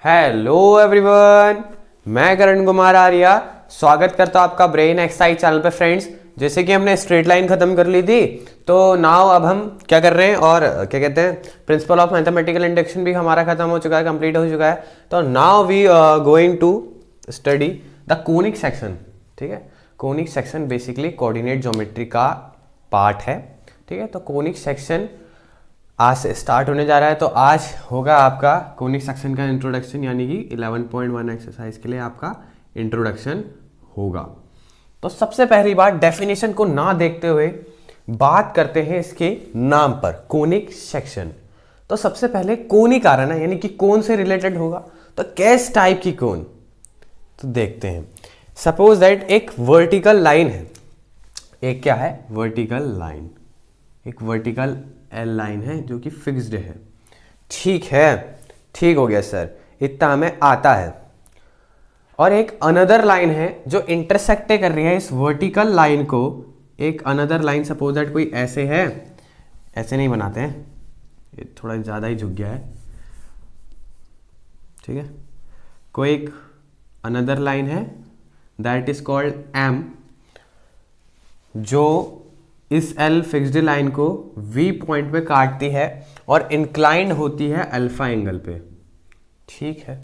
Hello everyone, मैं करण कुमार आर्या स्वागत करता हूं आपका ब्रेन एक्सरसाइज चैनल पे। फ्रेंड्स, जैसे कि हमने स्ट्रेट लाइन खत्म कर ली थी, तो नाउ अब हम क्या कर रहे हैं और क्या कहते हैं, प्रिंसिपल ऑफ मैथमेटिकल इंडक्शन भी हमारा खत्म हो चुका है, कंप्लीट हो चुका है। तो now we going to study the conic section. ठीक है, conic section basically coordinate geometry का पार्ट है। ठीक है, तो कोनिक सेक्शन आज से स्टार्ट होने जा रहा है। तो आज होगा आपका कोनिक सेक्शन का इंट्रोडक्शन, यानी कि 11.1 एक्सरसाइज के लिए आपका इंट्रोडक्शन होगा। तो सबसे पहली बात, डेफिनेशन को ना देखते हुए बात करते हैं इसके नाम पर, कोनिक सेक्शन। तो सबसे पहले कोनिक आ रहा है ना, यानी कि कोन से रिलेटेड होगा। तो किस टाइप की कोन, तो देखते हैं। सपोज दैट एक वर्टिकल लाइन है, एक क्या है, वर्टिकल लाइन, एक वर्टिकल एल लाइन है जो कि फिक्स्ड है। ठीक है, ठीक हो गया सर, इतना हमें आता है। और एक अनदर लाइन है जो इंटरसेक्ट कर रही है इस वर्टिकल लाइन को। एक अनदर लाइन, सपोज दैट कोई ऐसे है, ऐसे नहीं बनाते हैं, ये थोड़ा ज़्यादा ही झुक गया है। ठीक है, कोई एक अनदर लाइन है दैट इज कॉल्ड एम, जो इस एल फिक्स्ड लाइन को वी पॉइंट पे काटती है और इंक्लाइंड होती है अल्फा एंगल पे। ठीक है,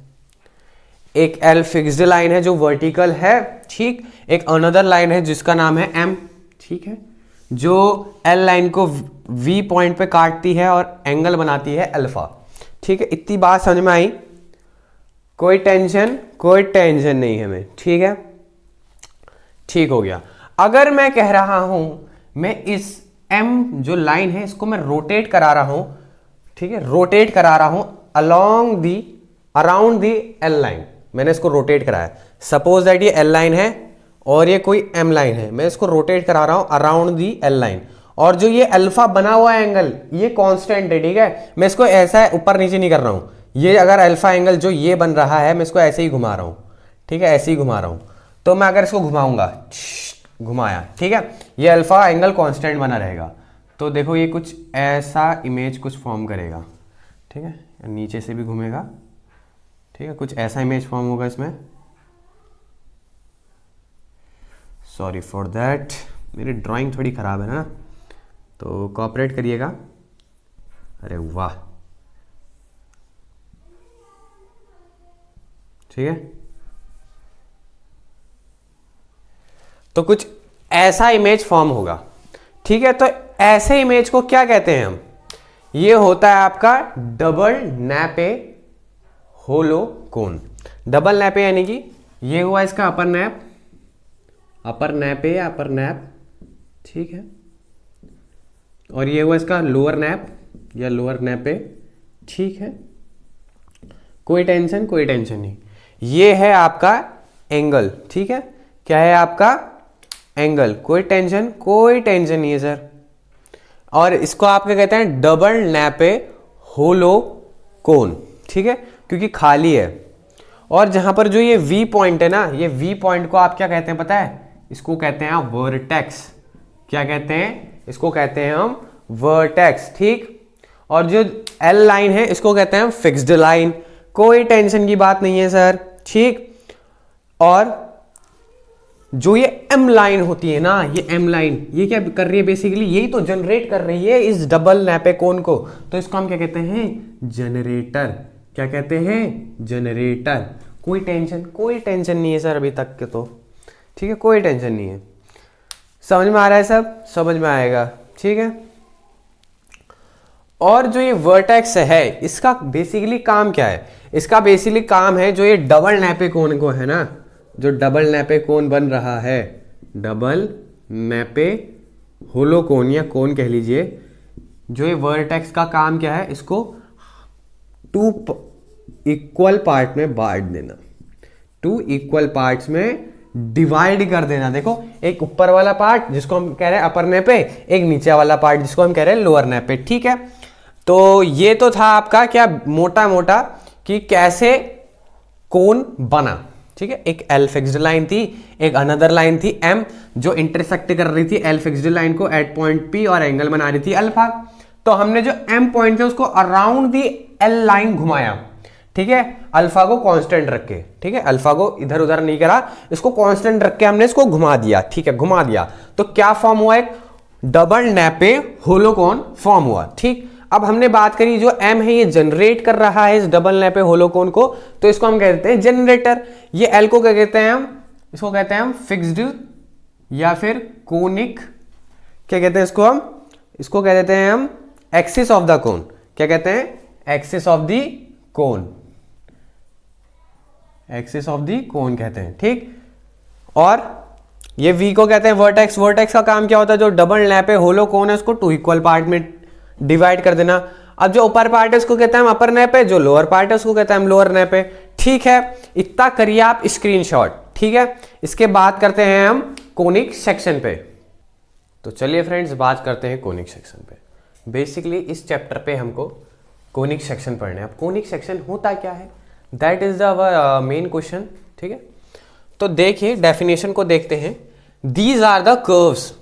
एक एल फिक्स्ड लाइन है जो वर्टिकल है, ठीक। एक अनदर लाइन है जिसका नाम है एम, ठीक है, जो एल लाइन को वी पॉइंट पे काटती है और एंगल बनाती है अल्फा। ठीक है, इतनी बात समझ में आई? कोई टेंशन नहीं है हमें। ठीक है, ठीक हो गया। अगर मैं कह रहा हूं, मैं इस M जो लाइन है इसको मैं रोटेट करा रहा हूं, ठीक है, रोटेट करा रहा हूं अराउंड दी L लाइन। मैंने इसको रोटेट कराया। सपोज दैट ये L लाइन है और ये कोई M लाइन है, मैं इसको रोटेट करा रहा हूं अराउंड दी L लाइन। और जो ये अल्फा बना हुआ एंगल, ये कांस्टेंट है। ठीक है, मैं इसको ऐसा ऊपर नीचे नहीं कर रहा हूं। ये अगर अल्फा एंगल जो ये बन रहा है, मैं इसको ऐसे ही घुमा रहा हूं। ठीक है, ऐसे ही घुमा रहा हूं। तो मैं अगर इसको घुमाऊंगा, घुमाया, ठीक है, ये अल्फा एंगल कांस्टेंट बना रहेगा। तो देखो ये कुछ ऐसा इमेज कुछ फॉर्म करेगा। ठीक है, नीचे से भी घूमेगा। ठीक है, कुछ ऐसा इमेज फॉर्म होगा इसमें। सॉरी फॉर दैट, मेरी ड्राइंग थोड़ी खराब है ना, तो कोऑपरेट करिएगा। अरे वाह, ठीक है। तो कुछ ऐसा इमेज फॉर्म होगा। ठीक है, तो ऐसे इमेज को क्या कहते हैं हम? ये होता है आपका डबल नैपे होलो कोन। डबल नैपे यानी कि ये हुआ इसका अपर नैप, अपर नैपे या अपर नैप, ठीक है, और ये हुआ इसका लोअर नैप या लोअर नैपे। ठीक है, कोई टेंशन नहीं। ये है आपका एंगल। ठीक है, क्या है आपका एंगल, कोई टेंशन नहीं है सर। और इसको आप क्या कहते हैं? डबल नैपे होलो कोन। ठीक है, क्योंकि खाली है। और जहां पर जो ये वी पॉइंट है ना, ये वी पॉइंट को आप क्या कहते हैं पता है? इसको कहते हैं वर्टेक्स। क्या कहते हैं? इसको कहते हैं हम वर्टेक्स। ठीक, और जो एल लाइन है इसको कहते हैं हम फिक्स्ड लाइन। कोई टेंशन की बात नहीं है सर। ठीक, और जो ये एम लाइन होती है ना, ये एम लाइन, ये क्या कर रही है? बेसिकली यही तो जनरेट कर रही है इस डबल नैपे कोन को। तो इसको हम क्या कहते हैं? जनरेटर। क्या कहते हैं? जनरेटर। कोई टेंशन नहीं है सर अभी तक के तो। ठीक है, कोई टेंशन नहीं है। समझ में आ रहा है? सब समझ में आएगा। ठीक है, और जो ये वर्टेक्स है इसका बेसिकली काम क्या है? इसका बेसिकली काम है, जो ये डबल नैपे कोन को है ना, जो डबल नैपे कोन बन रहा है, डबल नैपे होलो कोन या कोन कह लीजिए, जो ये वर्टेक्स का काम क्या है? इसको 2 इक्वल पार्ट में बांट देना, 2 इक्वल पार्ट्स में डिवाइड कर देना। देखो, एक ऊपर वाला पार्ट जिसको हम कह रहे हैं अपर नैपे, एक नीचे वाला पार्ट जिसको हम कह रहे हैं लोअर नैपे। ठीक है, तो ये तो था आपका क्या मोटा मोटा कि कैसे कोन बना। ठीक है, एक एल फिक्स्ड लाइन थी, एक अनदर लाइन थी एम, जो इंटरसेक्ट कर रही थी एल फिक्स्ड लाइन को एट पॉइंट पी और एंगल बना रही थी अल्फा। तो हमने जो एम पॉइंट है उसको अराउंड दी एल लाइन घुमाया। ठीक है, अल्फा को कांस्टेंट रख के, ठीक है, अल्फा को इधर उधर नहीं करा, इसको कांस्टेंट रख के हमने इसको घुमा दिया, ठीक है, घुमा दिया, तो क्या फॉर्म हुआ, एक डबल नैपे होलोकॉन फॉर्म हुआ। ठीक, अब हमने बात करी जो एम है ये जनरेट कर रहा है इस डबल नैपे होलोकॉन को, तो इसको हम कहते हैं जनरेटर। ये एल को क्या कहते हैं हम, इसको कहते हैं हम फिक्स्ड या फिर कोनिक, क्या कहते हैं इसको हम, इसको कह देते हैं हम एक्सिस ऑफ द कोन। क्या कहते हैं, axis of the cone, axis of the cone कहते हैं। ठीक, और ये V को कहते हैं वर्टेक्स। वर्टेक्स का काम क्या होता है, जो डबल नैपे होलोकॉन है उसको 2 इक्वल पार्ट में डिवाइड कर देना। अब जो ऊपर पार्ट है उसको कहते हैं हम अपर नैपे, जो लोअर पार्ट है उसको कहते हैं हम लोअर नैपे। ठीक है, इतना करिए आप स्क्रीनशॉट। ठीक है, इसके बाद करते हैं हम कोनिक सेक्शन पे। तो चलिए फ्रेंड्स बात करते हैं कोनिक सेक्शन पे। बेसिकली इस चैप्टर पे हमको कोनिक सेक्शन पढ़ना है। अब कोनिक सेक्शन होता क्या है, that is the main question. ठीक है, तो देखिए डेफिनेशन को देखते हैं। These are the curves.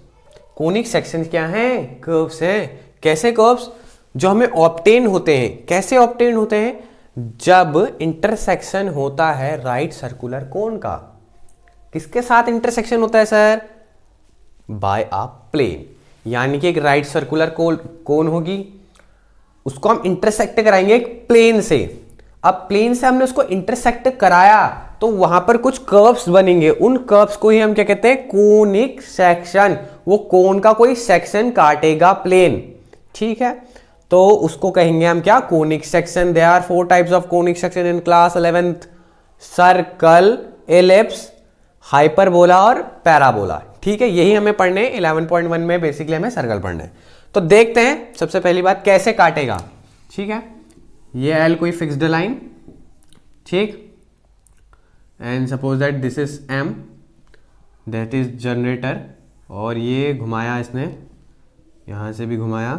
Conic section क्या हैं, कर्व्स हैं। कैसे कर्व्स, जो हमें ऑब्टेन होते हैं। कैसे ऑब्टेन होते हैं, जब इंटरसेक्शन होता है राइट सर्कुलर कोन का। किसके साथ इंटरसेक्शन होता है सर, बाय अ प्लेन, यानी कि एक राइट सर्कुलर कोन होगी, उसको हम इंटरसेक्ट कराएंगे एक प्लेन से। अब प्लेन से हमने उसको इंटरसेक्ट कराया तो वहां पर कुछ कर्व्स बनेंगे, उन कर्व्स को ही हम क्या कहते हैं, कोनिक सेक्शन। वो कोन का कोई सेक्शन काटेगा प्लेन। ठीक है, तो उसको कहेंगे हम क्या, conic section. There are 4 types of conic section in class 11th, circle, ellipse, hyperbola और पैराबोला। ठीक है, यही हमें पढ़ने 11.1 में बेसिकली हमें सर्कल पढ़ना है। तो देखते हैं सबसे पहली बात कैसे काटेगा। ठीक है, ये एल कोई फिक्स्ड लाइन, ठीक, and suppose that this is M, that is generator, और ये घुमाया इसने, यहां से भी घुमाया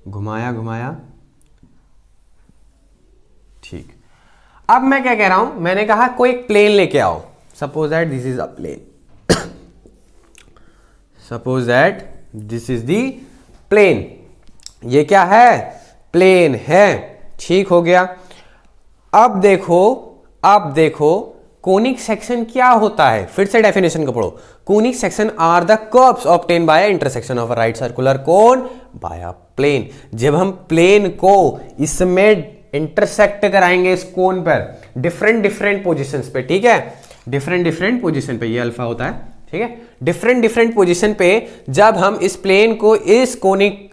घुमाया घुमाया। ठीक, अब मैं क्या कह रहा हूं, मैंने कहा कोई एक प्लेन लेके आओ। Suppose that this is a plane, suppose that this is the plane. ये क्या है, प्लेन है। ठीक हो गया। अब देखो कोनिक सेक्शन क्या होता है, फिर से डेफिनेशन को पढ़ो। Conic section are the curves obtain by intersection of a right circular cone by a plane. जब हम प्लेन को इसमें इंटरसेक्ट कराएंगे इस कोन पर डिफरेंट पोजीशंस पे। ठीक है, डिफरेंट पोजीशन पे, ये अल्फा होता है। ठीक है, डिफरेंट पोजीशन पे जब हम इस प्लेन को इस कोनिक,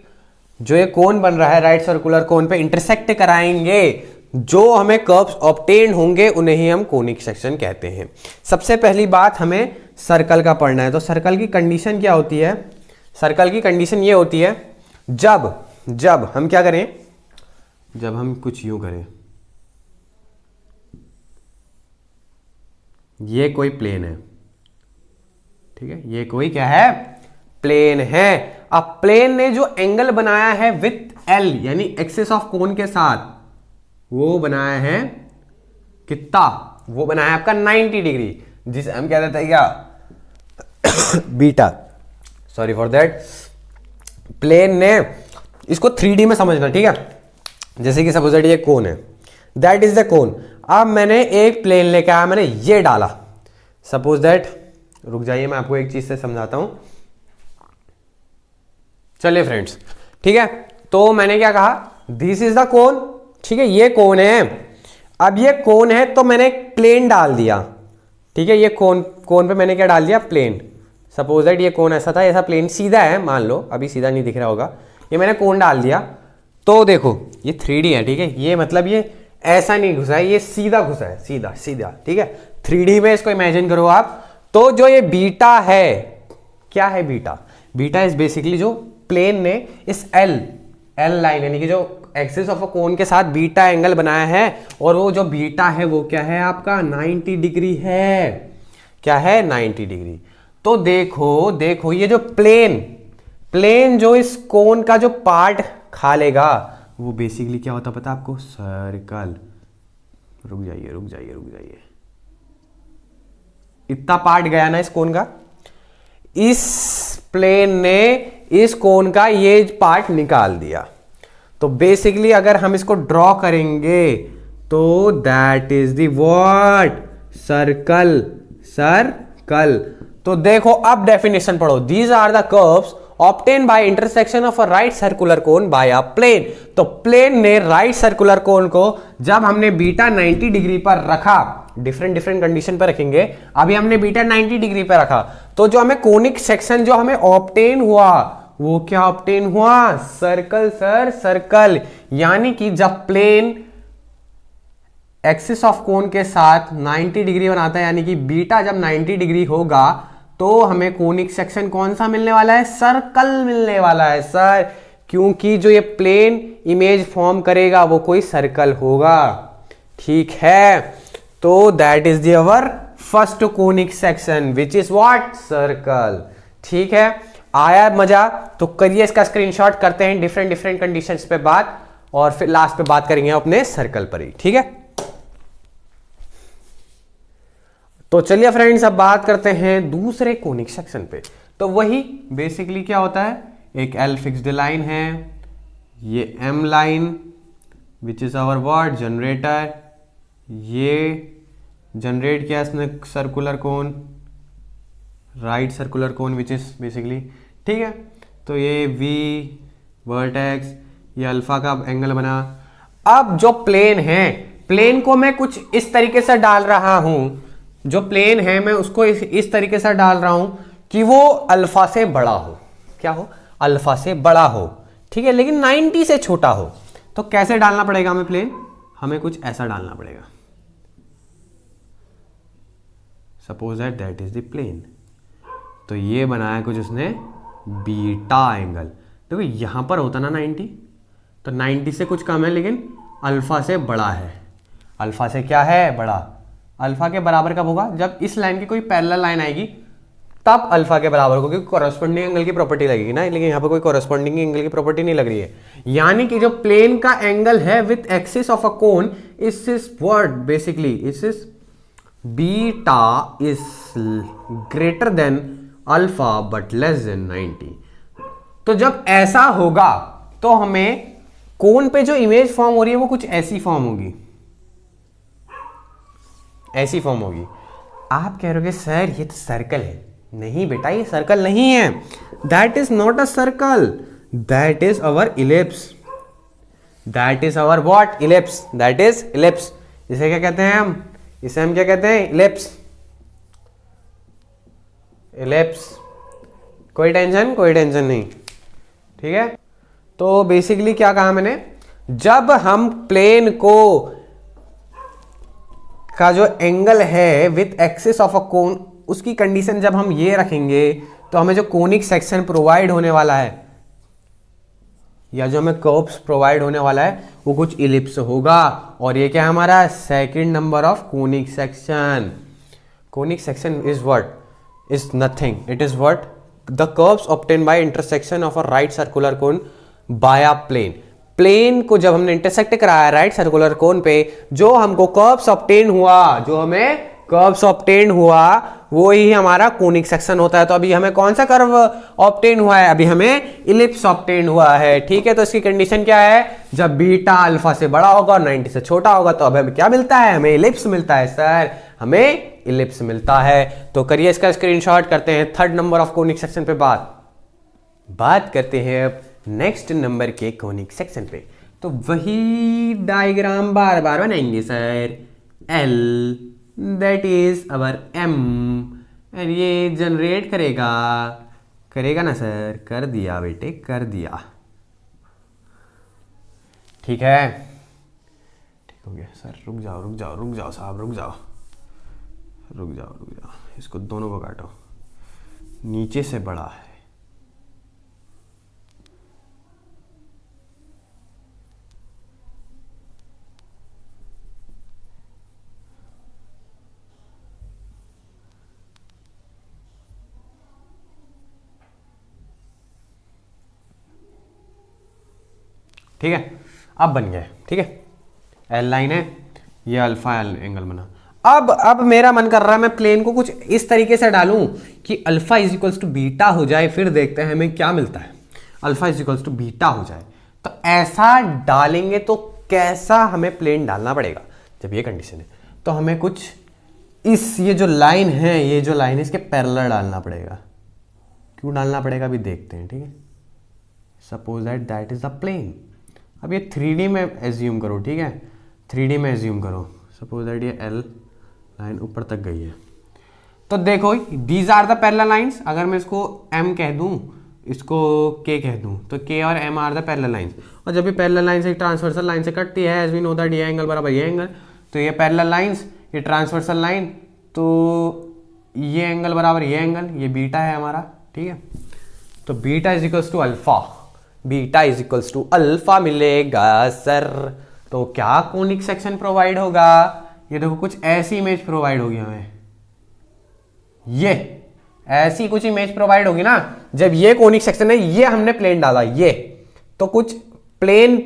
जो ये कोन बन रहा है राइट सर्कुलर कोन पे इंटरसेक्ट कराएंगे, जो हमें कर्व्स ऑब्टेन होंगे उन्हें ही हम कोनिक सेक्शन कहते हैं। सबसे पहली बात हमें सर्कल का पढ़ना है। तो सर्कल की कंडीशन क्या होती है, सर्कल की कंडीशन ये होती है, जब हम क्या करें, जब हम कुछ यूं करें, ये कोई प्लेन है, ठीक है, ये कोई क्या है, प्लेन है। अब प्लेन ने जो एंगल बनाया है विथ एल यानी एक्सिस ऑफ कोन के साथ, वो बनाया है कितना, वो बनाया आपका 90 डिग्री, जिसे हम क्या देते हैं क्या बीटा, सॉरी फॉर दैट। प्लेन ने इसको 3D में समझना, ठीक है, जैसे कि सपोज दैट ये कोन है, दैट इज द कोन। अब मैंने एक प्लेन लेके आया, मैंने ये डाला, सपोज दैट, रुक जाइए मैं आपको एक चीज से समझाता हूं। चलिए फ्रेंड्स, ठीक है, तो मैंने क्या कहा, दिस इज द कोन, ठीक है, ये कोन है। अब ये कोन है तो मैंने एक प्लेन डाल दिया, ठीक है, ये कोन पे मैंने क्या डाल दिया, प्लेन। सपोज दैट ये कोन ऐसा था, ऐसा प्लेन सीधा है, मान लो अभी सीधा नहीं दिख रहा होगा, ये मैंने कोन डाल दिया। तो देखो ये 3D है, ठीक है, ये मतलब ये ऐसा नहीं घुसा है, ये सीधा घुसा है, सीधा सीधा, ठीक है, 3D में इसको इमेजिन करो आप। तो जो ये बीटा है, क्या है बीटा, बीटा इज बेसिकली जो प्लेन ने इस एल लाइन यानी कि जो एक्सिस ऑफ अ कोन के साथ बीटा एंगल बनाया है, और वो जो बीटा है वो क्या है आपका 90 डिग्री है, क्या है 90 डिग्री। तो देखो ये जो प्लेन जो इस कोन का जो पार्ट खा लेगा वो बेसिकली क्या होता पता आपको, सर्कल। रुक जाइए, इतना पार्ट गया ना इस कोन का, इस प्लेन ने इस कोन का ये पार्ट निकाल दिया। तो बेसिकली अगर हम इसको ड्रॉ करेंगे तो that is the what, circle, circle. तो देखो अब डेफिनेशन पढ़ो, these are the curves obtain by intersection of a right circular cone by a plane. तो प्लेन ने राइट सर्कुलर कोन को जब हमने बीटा 90 डिग्री पर रखा, डिफरेंट डिफरेंट कंडीशन पर रखेंगे, अभी हमने बीटा 90 डिग्री पर रखा, तो जो हमें कोनिक सेक्शन जो हमें ऑब्टेन हुआ वो क्या ऑब्टेन हुआ, सर्कल सर, सर्कल। यानी कि जब प्लेन एक्सिस ऑफ कोन के साथ 90 डिग्री बनाता है, यानी कि बीटा जब 90 डिग्री होगा तो हमें कोनिक सेक्शन कौन सा मिलने वाला है, सर्कल मिलने वाला है सर, क्योंकि जो ये प्लेन इमेज फॉर्म करेगा वो कोई सर्कल होगा। ठीक है, तो that is the our first conic section which is what, circle. ठीक है, आया मजा? तो करिए इसका स्क्रीनशॉट, करते हैं डिफरेंट डिफरेंट कंडीशंस पे बात, और फिर लास्ट पे बात करेंगे अपने सर्कल पर ही। ठीक है, तो चलिए फ्रेंड्स अब बात करते हैं दूसरे कोनिक सेक्शन पे। तो वही बेसिकली क्या होता है, एक एल फिक्स्ड लाइन है, ये M line which is our what, generator, ये जनरेट किया इसने circular cone, right circular cone which is basically, ठीक है। तो ये वी वर्टेक्स, ये अल्फा का एंगल बना। अब जो प्लेन है, प्लेन को मैं कुछ इस तरीके से डाल रहा हूं, जो प्लेन है मैं उसको इस तरीके से डाल रहा हूं कि वो अल्फा से बड़ा हो, क्या हो, अल्फा से बड़ा हो, ठीक है, लेकिन 90 से छोटा हो। तो कैसे डालना पड़ेगा हमें प्लेन, हमें कुछ ऐसा डालना पड़ेगा, suppose that is the plane. तो ये बनाया कुछ उसने बीटा एंगल, देखो यहां पर होता ना 90, तो 90 से कुछ कम है लेकिन अल्फा से बड़ा है, अल्फा से क्या है, बड़ा। अल्फा के बराबर कब होगा, जब इस लाइन की कोई पैरेलल लाइन आएगी तब अल्फा के बराबर होगा, क्योंकि कॉरेस्पॉन्डिंग एंगल की प्रॉपर्टी लगेगी ना, लेकिन यहां पर कोई कॉरेस्पॉन्डिंग एंगल की प्रॉपर्टी नहीं लग रही है। यानी कि जो प्लेन का एंगल है विथ एक्सिस ऑफ अ कोन, इस इज व्हाट बेसिकली, इस is beta is greater than alpha but less than 90। तो जब ऐसा होगा तो हमें कोन पे जो इमेज फॉर्म हो रही है वो कुछ ऐसी फॉर्म होगी, ऐसी फॉर्म होगी। आप कह रहे हो सर ये तो सर्कल है, नहीं बेटा ये सर्कल नहीं है, that is not a circle, that is our ellipse, that is our what, ellipse, that is ellipse. इसे क्या कहते हैं हम, इसे हम क्या कहते हैं, इलिप्स, इलिप्स। कोई टेंशन, कोई टेंशन नहीं, ठीक है। तो बेसिकली क्या कहा मैंने, जब हम प्लेन को का जो एंगल है विथ एक्सिस ऑफ अ कोन, उसकी कंडीशन जब हम ये रखेंगे तो हमें जो कोनिक सेक्शन प्रोवाइड होने वाला है, या जो हमें कर्व्स प्रोवाइड होने वाला है वो कुछ इलिप्स होगा। और ये क्या है हमारा second number of conic section. Conic section is what, is nothing, it is what, the curves obtain by intersection of a right circular cone by a plane. Plane को जब हमने इंटरसेक्ट कराया राइट सर्कुलर कोन पे, जो हमको curves obtain हुआ, जो हमें कर्व्स ऑब्टेन हुआ वो ही हमारा कोनिक सेक्शन होता है। तो अभी हमें कौन सा कर्व ऑब्टेन हुआ है, अभी हमें इलिप्स ऑब्टेन हुआ है, ठीक है। तो इसकी कंडीशन क्या है, जब बीटा अल्फा से बड़ा होगा और 90 से छोटा होगा तो अब हमें क्या मिलता है, हमें इलिप्स मिलता है सर, हमें इलिप्स मिलता है। तो करिए इसका स्क्रीनशॉट, करते हैं third number of conic section पे बात करते हैं अब नेक्स्ट नंबर के कोनिक सेक्शन पे। तो वही डायग्राम बार बार बनाएंगे sir, L that is our M, and ये जनरेट करेगा ना सर, कर दिया बेटे, कर दिया, ठीक है, ठीक हो गया सर। रुक जाओ साहब, रुक जाओ, इसको दोनों को काटो, नीचे से बड़ा है, ठीक है, अब बन गया, ठीक है, एल लाइन है, ये अल्फा एल एंगल बना। अब मेरा मन कर रहा है मैं प्लेन को कुछ इस तरीके से डालूं कि alpha is equals to beta हो जाए, फिर देखते हैं हमें क्या मिलता है, alpha is equals to beta हो जाए। तो ऐसा डालेंगे तो कैसा हमें प्लेन डालना पड़ेगा, जब ये कंडीशन है तो हमें कुछ ये जो लाइन है इसके पैरेलल डालना पड़ेगा। क्यों डालना पड़ेगा अभी देखते हैं, ठीक है। Suppose that is the plane. अब ये 3D में एज्यूम करो, ठीक है, 3D में एज्यूम करो। सपोज दैट ये L लाइन ऊपर तक गई है, तो देखो these are the parallel lines. अगर मैं इसको M कह दूं, इसको K कह दूं, तो K और M are the parallel lines. और जब ये पैरेलल लाइन से ट्रांसवर्सल लाइन से कटती है, एज वी नो दैट ये एंगल बराबर ये एंगल, तो ये पैरेलल लाइंस, ये ट्रांसवर्सल लाइन, तो ये एंगल बराबर ये एंगल, ये बीटा है हमारा, ठीक है। तो beta is equals to alpha, beta is equals to alpha मिलेगा सर। तो क्या कोनिक सेक्शन प्रोवाइड होगा? ये देखो कुछ ऐसी इमेज प्रोवाइड होगी हमें, ये ऐसी कुछ इमेज प्रोवाइड होगी ना। जब ये कोनिक सेक्शन है, ये हमने प्लेन डाला, ये तो कुछ प्लेन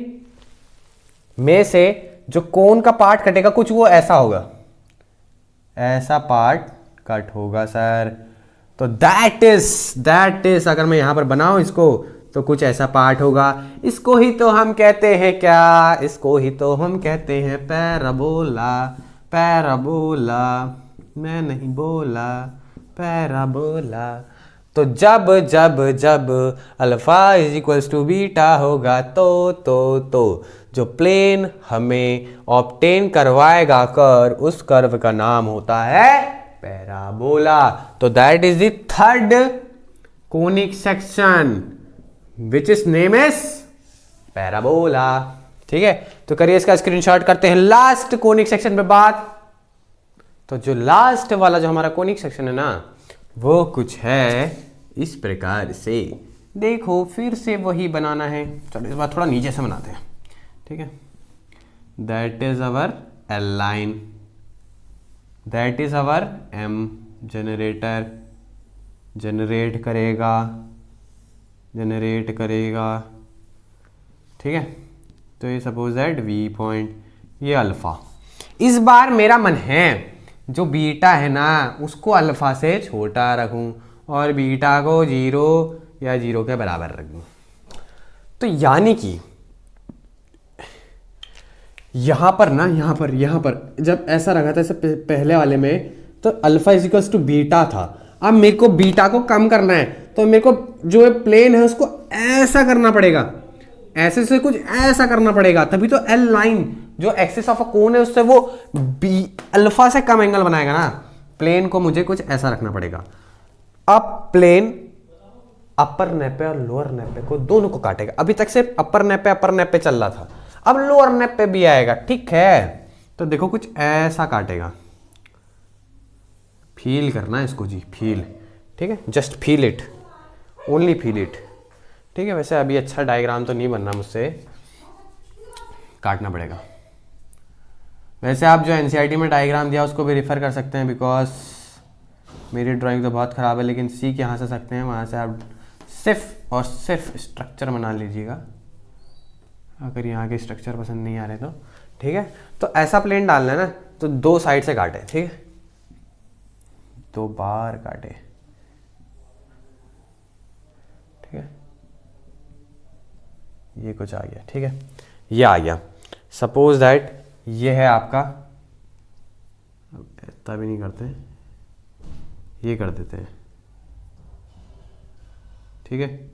में से जो कोन का पार्ट कटेगा कुछ वो ऐसा होगा, ऐसा पार्ट कट होगा सर। तो दैट इज अगर मैं यहां पर बनाऊं इसको, तो कुछ ऐसा पार्ट होगा। इसको ही तो हम कहते हैं क्या? इसको ही तो हम कहते हैं पैराबोला। पैराबोला मैं नहीं बोला, पैराबोला। तो जब जब जब alpha is equals to beta होगा, तो जो प्लेन हमें ऑब्टेन करवाएगा कर्व, उस कर्व का नाम होता है पैराबोला। तो that is the third conic section which is name is parabola, ठीक है। तो करिए इसका स्क्रीनशॉट करते हैं लास्ट कोनिक सेक्शन पे बात। तो जो लास्ट वाला जो हमारा कोनिक सेक्शन है ना, वो कुछ है इस प्रकार से। देखो फिर से वही बनाना है, चलो इस बार थोड़ा नीचे से बनाते हैं, ठीक है। That is our L line, that is our M generator, generate करेगा, ठीक है। तो ये सपोज दैट V पॉइंट, ये अल्फा। इस बार मेरा मन है जो बीटा है ना उसको अल्फा से छोटा रखूं और बीटा को 0 या 0 के बराबर रखूं। तो यानी कि यहां पर जब ऐसा रखा था, ऐसे पहले वाले में, तो alpha is equals to beta था। अब मेरे को बीटा को कम करना है, तो मेरे को जो प्लेन है उसको ऐसा करना पड़ेगा, ऐसे से कुछ ऐसा करना पड़ेगा, तभी तो L लाइन जो एक्सिस ऑफ अ कोन है उससे वो अल्फा से कम एंगल बनाएगा ना। प्लेन को मुझे कुछ ऐसा रखना पड़ेगा। अब प्लेन अपर नेपे और लोअर नेपे को दोनों को काटेगा। अभी तक से अपर नेपे चल रहा था, अब लोअर नेपे भी आएगा, ठीक है। तो देखो कुछ ऐसा काटेगा, फील करना है इसको जी, फील, ठीक है। Just feel it, only feel it, ठीक है। वैसे अभी अच्छा डायग्राम तो नहीं बनना, मुझसे काटना पड़ेगा। वैसे आप जो एनसीईआरटी में डायग्राम दिया उसको भी रेफर कर सकते हैं, बिकॉज मेरी ड्राइंग तो बहुत ख़राब है, लेकिन सीख यहाँ से सकते हैं, वहाँ से आप सिर्फ और सिर्फ स्ट्रक्चर बना लीजिएगा, अगर यहाँ के स्ट्रक्चर पसंद नहीं आ रहे तो, ठीक है। तो ऐसा प्लेन डालना है ना, तो 2 साइड से काटे, ठीक है, 2 बार काटे, ठीक है। ये कुछ आ गया, ठीक है, ये आ गया। सपोज दैट ये है आपका, इतना भी नहीं करते, ये कर देते हैं, ठीक है।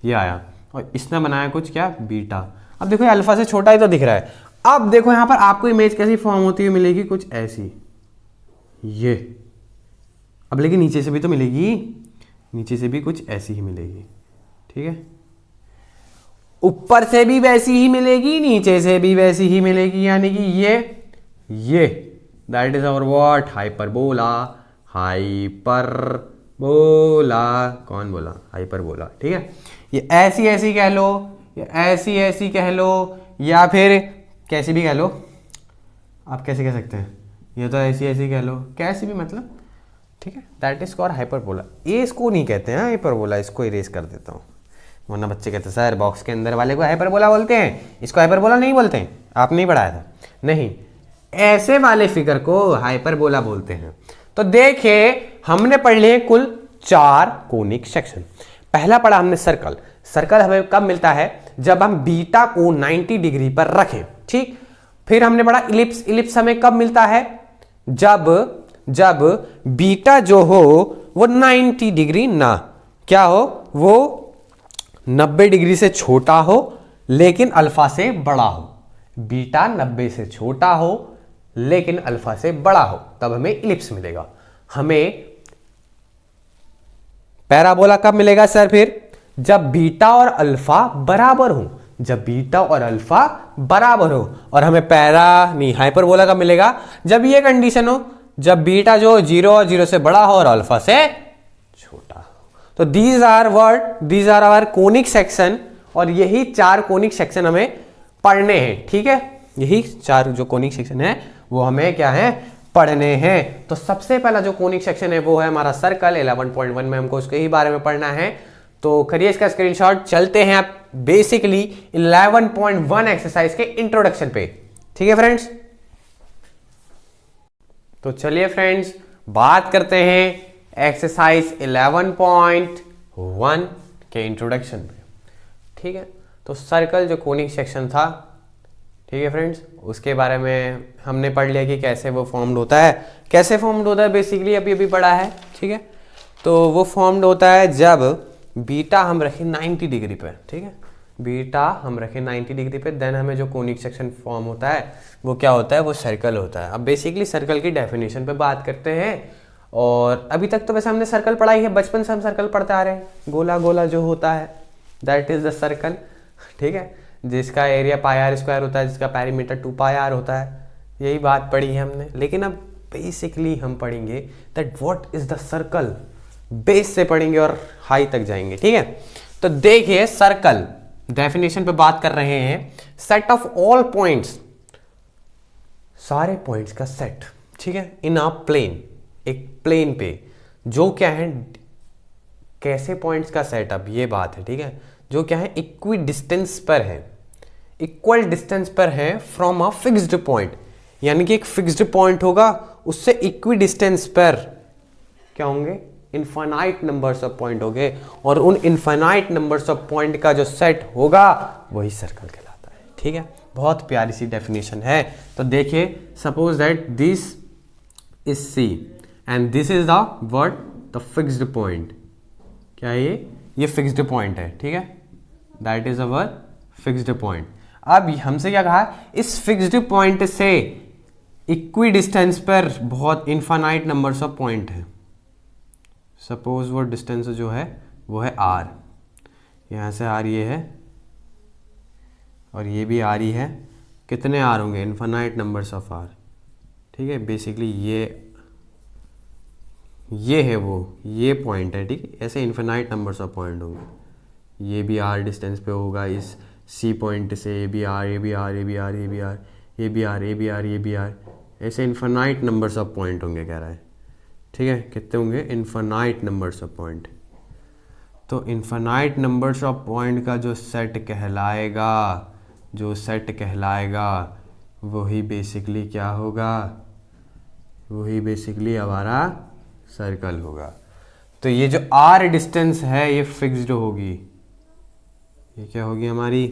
ये आया और इसने बनाया कुछ क्या, बीटा। अब देखो ये अल्फा से छोटा ही तो दिख रहा है। अब देखो यहाँ पर आपको इमेज कैसी फॉर्म होती हुई मिलेगी, कुछ ऐसी, ये। अब लेकिन नीचे से भी तो मिलेगी, नीचे से भी कुछ ऐसी ही मिलेगी, ठीक है। ऊपर से भी वैसी ही मिलेगी, नीचे से भी वैसी ही मिलेगी, यानी कि ये that is our what, hyperbola. Hyperbola, कौन बोला, हाइपरबोला, ठीक है। ये ऐसी ऐसी कह लो, ये ऐसी ऐसी कह लो, या फिर कैसी भी कह लो। आप कैसे कह सकते हैं, ये तो ऐसी ऐसी कह लो, कैसी भी मतलब, ठीक है। That is called hyperbola. ये इसको नहीं कहते हैं हाइपरबोला, इसको इरेज कर देता हूँ, वरना बच्चे कहते हैं सर बॉक्स के अंदर वाले को हाइपरबोला बोलते हैं, इसको हाइपरबोला नहीं बोलते हैं। आप नहीं पढ़ाया था, नहीं, ऐसे वाले फिगर को हाइपरबोला बोलते हैं। तो देखिए हमने पढ़ लिए कुल 4 कोनिक सेक्शन। पहला पढ़ा हमने सर्कल। सर्कल हमें कब मिलता है, जब हम बीटा को 90 डिग्री पर रखें, ठीक। फिर हमने पढ़ा इलिप्स। इलिप्स हमें कब मिलता है? जब बीटा जो हो वो 90 डिग्री ना क्या हो, वो 90 डिग्री से छोटा हो लेकिन अल्फा से बड़ा हो। बीटा 90 से छोटा हो लेकिन अल्फा से बड़ा हो, तब हमें इलिप्स मिलेगा। हमें पैराबोला कब मिलेगा सर? फिर जब बीटा और अल्फा बराबर हो, जब बीटा और अल्फा बराबर हो। और हमें हाइपरबोला कब मिलेगा? जब ये कंडीशन हो, जब बीटा जो 0 और 0 से बड़ा हो और अल्फा से छोटा हो। तो these are our conic section, और यही 4 कोनिक सेक्शन हमें पढ़ने हैं। ठीक है, यही 4 जो कोनिक सेक्शन है वो हमें क्या है? पढ़ने हैं। तो सबसे पहला जो कोनिक सेक्शन है वो है हमारा सर्कल। 11.1 में हमको उसके ही बारे में पढ़ना है, तो करिए इसका स्क्रीनशॉट। चलते हैं आप बेसिकली 11.1 एक्सरसाइज के इंट्रोडक्शन पे। ठीक है फ्रेंड्स, तो चलिए फ्रेंड्स बात करते हैं एक्सरसाइज 11.1 के इंट्रोडक्शन पे। ठीक है, तो सर्कल जो कोनिक सेक्शन था, ठीक है फ्रेंड्स, उसके बारे में हमने पढ़ लिया कि कैसे वो फॉर्म्ड होता है। कैसे फॉर्म्ड होता है बेसिकली अभी पढ़ा है। ठीक है, तो वो फॉर्म्ड होता है जब बीटा हम रखें 90 डिग्री पे। ठीक है, बीटा हम रखें 90 डिग्री पे, देन हमें जो कोनिक सेक्शन फॉर्म होता है वो क्या होता है? वो सर्कल होता है। अब बेसिकली सर्कल की डेफिनेशन पे बात करते हैं। और अभी तक तो वैसे हमने सर्कल पढ़ा ही है, बचपन से हम सर्कल पढ़ते आ रहे हैं। गोला गोला जो होता है दैट इज द सर्कल। ठीक है, जिसका एरिया πr² होता है, जिसका पेरीमीटर 2πr होता है, यही बात पढ़ी है हमने। लेकिन अब बेसिकली हम पढ़ेंगे that what is the circle, base से पढ़ेंगे और हाई तक जाएंगे। ठीक है, तो देखिए सर्कल डेफिनेशन पे बात कर रहे हैं। सेट ऑफ ऑल पॉइंट्स, सारे पॉइंट्स का सेट। ठीक है, इन अ प्लेन, एक प्लेन पे, जो क्या है? कैसे पॉइंट्स का सेट? अब ये बात है। ठीक है, जो क्या है? इक्वी डिस्टेंस पर है, इक्वल डिस्टेंस पर है फ्रॉम अ फिक्स्ड पॉइंट। यानी कि एक फिक्स्ड पॉइंट होगा, उससे इक्वी डिस्टेंस पर क्या होंगे? इनफाइनाइट नंबर्स ऑफ पॉइंट होंगे, और उन इनफाइनाइट नंबर्स ऑफ पॉइंट का जो सेट होगा वही सर्कल कहलाता है। ठीक है, बहुत प्यारी सी डेफिनेशन है। तो देखिए, suppose that this is C and this is the what? The fixed point. क्या है ये फिक्स्ड पॉइंट है। ठीक है, that is our fixed point. अब हमसे क्या कहा? इस फिक्स्ड पॉइंट से इक्वी डिस्टेंस पर बहुत इनफाइनाइट नंबर्स ऑफ पॉइंट है। सपोज वो डिस्टेंस जो है वो है r, यहाँ से r ये है और ये भी r ही है। कितने r होंगे? Infinite numbers of r। ठीक है, बेसिकली ये है वो, ये पॉइंट है। ठीक है, ऐसे इनफाइनाइट नंबर्स ऑफ पॉइंट होंगे। ये भी r डिस्टेंस पे होगा इस C पॉइंट से, ये भी r, ये भी r, ये भी r, ये भी r, ये भी r, ये भी r, ये भी r, ऐसे इनफाइनाइट नंबर्स ऑफ पॉइंट होंगे कह रहा है। ठीक है, कितने होंगे? Infinite numbers of point. तो इनफाइनाइट नंबर्स ऑफ पॉइंट का जो सेट कहलाएगा, वही बेसिकली क्या होगा? वही बेसिकली हमारा सर्कल होगा। तो ये जो r डिस्टेंस है ये फिक्स्ड होगी। ये क्या होगी? हमारी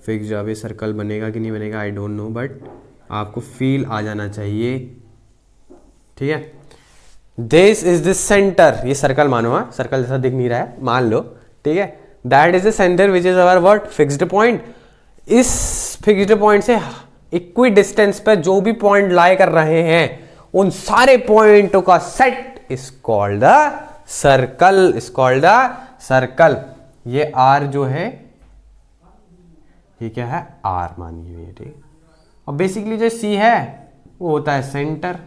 फिक्स्ड। अब ये सर्कल बनेगा कि नहीं बनेगा आई डोंट नो, बट आपको फील आ जाना चाहिए। ठीक है, दिस इज द सेंटर। ये सर्कल मानो, हाँ सर्कल जैसा दिख नहीं रहा है, मान लो। ठीक है, that is the centre which is our what? Fixed point. इस फिक्स्ड पॉइंट से इक्वी डिस्टेंस पर जो भी पॉइंट लाई कर रहे हैं, उन सारे पॉइंटों का set is called the circle, is called the circle. ये r जो है ये क्या है? r मानिए हुई है। ठीक, और बेसिकली जो c है वो होता है सेंटर,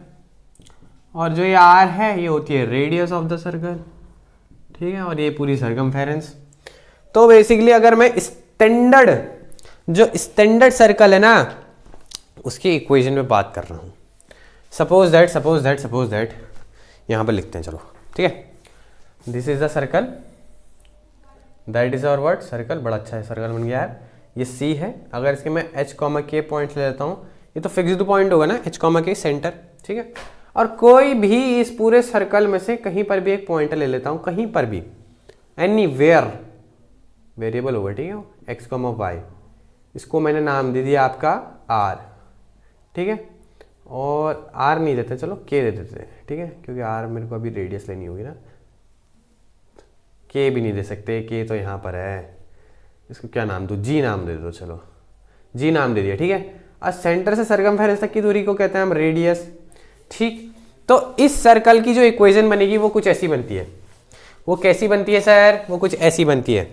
और जो ये r है ये होती है रेडियस ऑफ द सर्कल। ठीक है, और ये पूरी सर्कमफेरेंस। तो बेसिकली अगर मैं स्टैंडर्ड सर्कल है ना, उसकी इक्वेशन में बात कर रहा हूं। सपोज दैट यहां पर लिखते हैं, चलो। ठीक है, this is the circle, that is our what? Circle. बड़ा अच्छा है, सर्कल बन गया है। ये C है। अगर इसके मैं h, K पॉइंट ले लेता हूँ, ये तो फिक्स्ड पॉइंट होगा ना, h, K सेंटर। ठीक है, और कोई भी इस पूरे सर्कल में से कहीं पर भी एक पॉइंट ले लेता हूँ, कहीं पर भी, एनीवेयर, वेरिएबल होगा। ठीक है, x, y। इसको मैंने नाम दे दिया आपका r। ठीक है, और आर नहीं देते, चलो के दे देते हैं, ठीक है, क्योंकि आर मेरे को अभी रेडियस लेनी होगी ना। के भी नहीं दे सकते, के तो यहाँ पर है, इसको क्या नाम दूँ, जी नाम दे दो, चलो जी नाम दे दिया, ठीक है। और सेंटर से सरकमफेरेंस तक की दूरी को कहते हैं हम रेडियस, ठीक। तो इस सर्कल की जो इक्वेशन बनेगी वो कुछ ऐसी बनती है। वो कैसी बनती है सर? वो कुछ ऐसी बनती है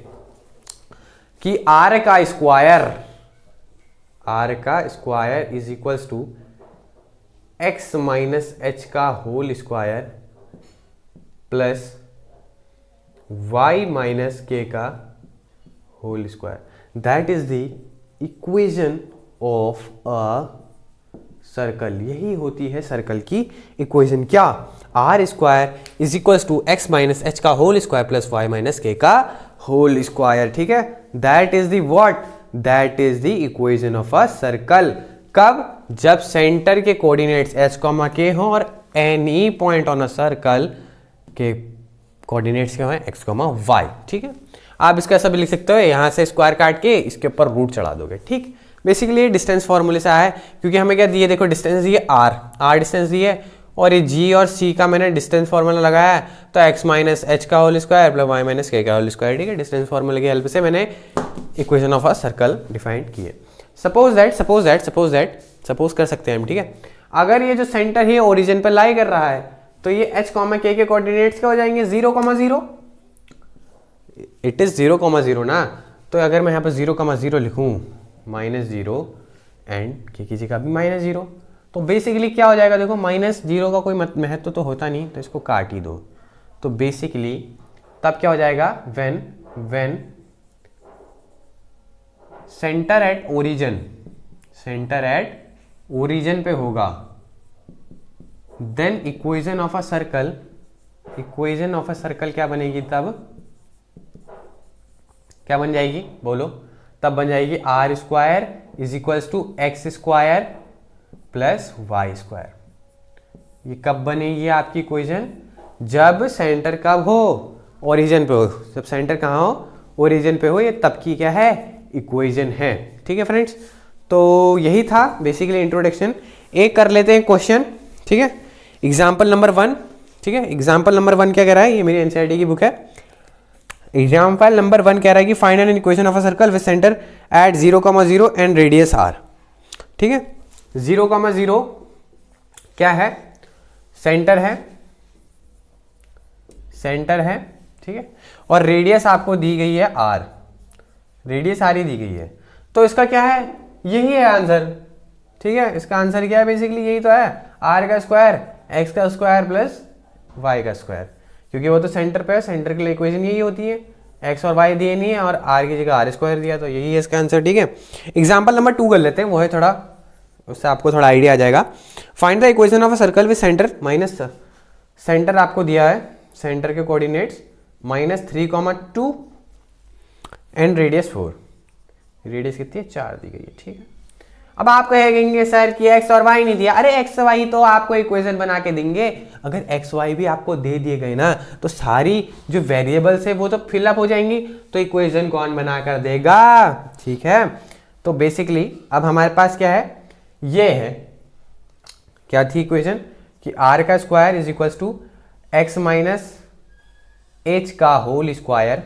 कि आर का square is equals to x minus h का whole square plus y minus k का whole square. That is the equation of a circle. यही होती है सर्कल की इक्वेशन। क्या? R square is equals to x minus h का whole square plus y minus k का whole square, ठीक है। That is the what? That is the equation of a circle. कब? जब सेंटर के कोऑर्डिनेट्स एच कॉमा के हों और any point on a circle के कोऑर्डिनेट्स क्या हैं? एक्स कॉमा वाई, ठीक है। आप इसका ऐसा भी लिख सकते हो, यहां से स्क्वायर काट के इसके ऊपर रूट चढ़ा दोगे, ठीक। बेसिकली ये डिस्टेंस फॉर्मूले से आया है, क्योंकि हमें क्या दिए, देखो डिस्टेंस दिए आर डिस्टेंस दिए, और ये जी और सी का मैंने डिस्टेंस फॉर्मूला लगाया है, तो एक्स माइनस एच का whole square plus y minus k का होल स्क्वायर, ठीक है। डिस्टेंस फॉर्मूले की हेल्प से मैंने equation of a circle define की है। सपोज कर सकते हैं हम, ठीक है। अगर ये जो सेंटर है ओरिजिन पर लाई कर रहा है, तो ये एच कॉमा के कोऑर्डिनेट्स क्या हो जाएंगे? 0,0। इट इज 0,0 ना। तो अगर मैं यहाँ पर 0,0 लिखूँ, -0 एंड के की जगह भी -0, तो बेसिकली क्या हो जाएगा? देखो -0 का कोई महत्व तो होता नहीं, तो इसको काट ही दो। तो बेसिकली तब क्या हो जाएगा? व्हेन सेंटर एट ओरिजिन पे होगा, then equation of a circle क्या बनेगी? तब क्या बन जाएगी? बोलो। तब बन जाएगी r square is equals to x square plus y square. ये कब बनेगी आपकी इक्वेशन? जब सेंटर कब हो? ओरिजिन पे हो। जब सेंटर कहाँ हो? ओरिजिन पे हो। ये तब की क्या है? इक्वेशन है, ठीक है फ्रेंड्स। तो यही था बेसिकली इंट्रोडक्शन। एक कर लेते हैं क्वेश्चन, ठीक है। एग्जाम्पल नंबर 1, ठीक है। एग्जाम्पल नंबर 1 क्या कह रहा है? ये मेरी एनसीईआरटी की बुक है। एग्जाम्पल नंबर 1 कह रहा है कि find an equation of a circle with centre at 0,0 and radius r, ठीक है। 0,0 क्या है? सेंटर है, ठीक है, और रेडियस आपको दी गई है r, रेडियस r ही दी गई है। तो इसका क्या है? यही है आंसर, ठीक है। इसका आंसर क्या है? बेसिकली यही तो है, r का स्क्वायर x का स्क्वायर प्लस y का स्क्वायर, क्योंकि वो तो सेंटर पे है। सेंटर के लिए इक्वेशन यही होती है, x और y दिए नहीं है और r की जगह r स्क्वायर दिया, तो यही है इसका आंसर, ठीक है। एग्जाम्पल नंबर 2 कर लेते हैं, वो है थोड़ा, उससे आपको थोड़ा आइडिया आ जाएगा। Find the equation of a circle with centre minus, centre आपको दिया है, सेंटर के कोऑर्डिनेट्स -3,2 एंड रेडियस 4, रेडियस कितनी है? 4 दी गई है, ठीक है। अब आप कहेंगे सर कि एक्स और वाई नहीं दिया। अरे एक्स वाई तो आपको इक्वेशन बना के देंगे। अगर एक्स वाई भी आपको दे दिए गए ना, तो सारी जो वेरिएबल्स है वो तो फिलअप हो जाएंगी, तो इक्वेशन कौन बना कर देगा? ठीक है। तो बेसिकली अब हमारे पास क्या है? ये है, क्या थी इक्वेशन? कि आर का square is equal to x minus h का whole square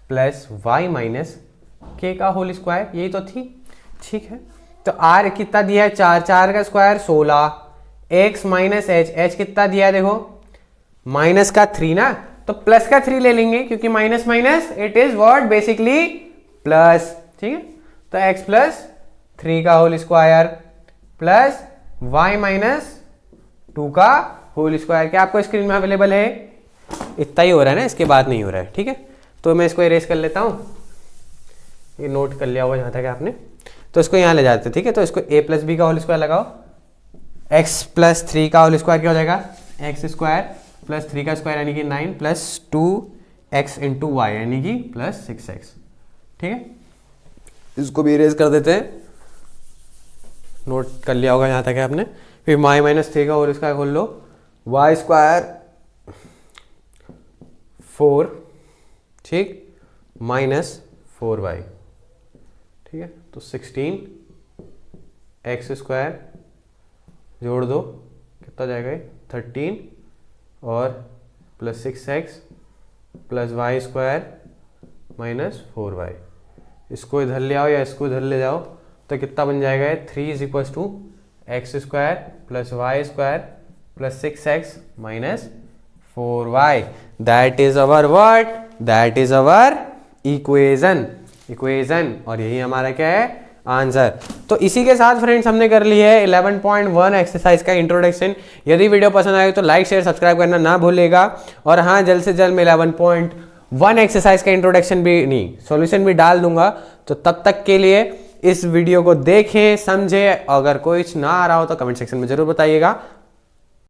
plus y minus k का होल स्क्वायर, यही तो थी, ठीक है। तो आर कितना दिया है? 4 का स्क्वायर 16, एक्स माइनस एच कितना दिया है? देखो माइनस का 3 ना, तो प्लस का 3 ले लेंगे, क्योंकि minus minus it is what? Basically plus, ठीक है। तो एक्स प्लस 3 का whole square plus y minus 2 का होल स्क्वायर। क्या आपको स्क्रीन में अवेलेबल है? इतना ही हो रहा है ना, इसके बाद नहीं हो रहा है, ठीक है। तो मैं इसको इरेज कर लेता हूं, ये नोट कर लिया होगा जहां तक आपने, तो इसको यहाँ ले जाते हैं, ठीक है। तो इसको a प्लस बी का होल स्क्वायर लगाओ, x प्लस 3 का होल स्क्वायर क्या हो जाएगा? एक्स स्क्वायर प्लस 3 का स्क्वायर यानी कि 9 प्लस 2x इंटू वाई यानी कि प्लस 6x, ठीक है। इसको भी इरेज कर देते हैं, नोट कर लिया होगा यहाँ तक है आपने। फिर y माइनस 3 का होल स्क्वायर खोल लो, y स्क्वायर 4, ठीक, माइनस 4y, ठीक है। तो 16 एक्स स्क्वायर जोड़ दो, कितना जाएगा 13 और plus 6x plus y square minus 4y। इसको इधर ले आओ या इसको इधर ले जाओ तो कितना बन जाएगा 3 is equal to x square plus y square plus 6x minus 4y। That is our what, that is our equation, equation. और यही हमारा क्या है आंसर। तो इसी के साथ फ्रेंड्स हमने कर ली है 11.1 एक्सरसाइज का इंट्रोडक्शन। यदि वीडियो पसंद आए तो लाइक शेयर सब्सक्राइब करना ना भूलिएगा। और हाँ, जल्द से जल्द मैं 11.1 एक्सरसाइज का इंट्रोडक्शन भी नहीं सॉल्यूशन भी डाल दूंगा। तो तब तक के लिए इस वीडियो को देखें, समझें। अगर कुछ ना आ रहा हो तो कमेंट सेक्शन में जरूर बताइएगा।